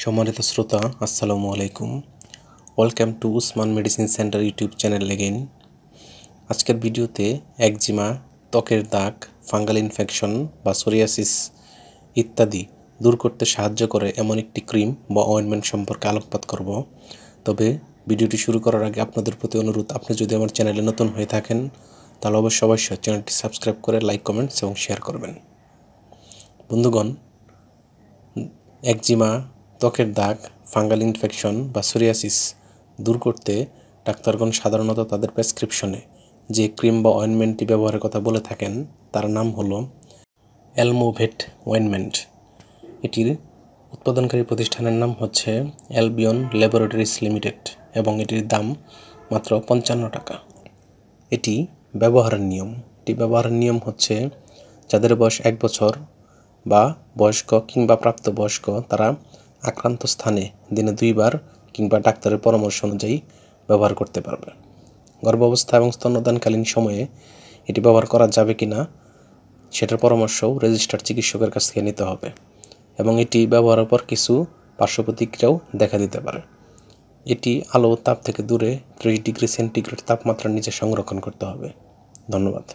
সম্মানিত শ্রোতা, আসসালামু আলাইকুম। Welcome to Usman medicine centre YouTube channel again. আজকের ভিডিওতে একজিমা, ত্বকের দাগ, ফাঙ্গাল ইনফেকশন বা সোরিয়াসিস ইত্যাদি দূর করতে সাহায্য করে এমন একটি ক্রিম বা অয়েন্টমেন্ট সম্পর্কে আলোকপাত করব। তবে ভিডিওটি শুরু করার আগে আপনাদের প্রতি অনুরোধ, আপনি যদি আমার চ্যানেলে নতুন হয়ে থাকেন তাহলে অবশ্যই চ্যানেলটি সাবস্ক্রাইব করে লাইক, কমেন্টস এবং শেয়ার করবেন। বন্ধুগণ, একজিমা, ত্বকের দাগ, ফাঙ্গাল ইনফেকশন বা সোরিয়াসিস দূর করতে ডাক্তারগণ সাধারণত তাদের প্রেসক্রিপশনে যে ক্রিম বা অয়েনমেন্টটি ব্যবহারের কথা বলে থাকেন তার নাম হলো অ্যালমোভেট অয়েনমেন্ট। এটির উৎপাদনকারী প্রতিষ্ঠানের নাম হচ্ছে অ্যালবিয়ন ল্যাবরেটরিজ লিমিটেড এবং এটির দাম মাত্র 55 টাকা। এটি ব্যবহারের নিয়ম হচ্ছে যাদের বয়স 1 বছর বা বয়স্ক কিংবা প্রাপ্তবয়স্ক তারা আক্রান্ত স্থানে দিনে 2 বার কিংবা ডাক্তারের পরামর্শ অনুযায়ী ব্যবহার করতে পারবে। গর্ভাবস্থা এবং স্তন্যদানকালীন সময়ে এটি ব্যবহার করা যাবে কিনা সেটার পরামর্শও রেজিস্টার্ড চিকিৎসকের কাছ থেকে নিতে হবে এবং এটি ব্যবহারের পর কিছু পার্শ্ব প্রতিক্রিয়াও দেখা দিতে পারে। এটি আলো তাপ থেকে দূরে 30 ডিগ্রি সেন্টিগ্রেড তাপমাত্রার নিচে সংরক্ষণ করতে হবে। ধন্যবাদ।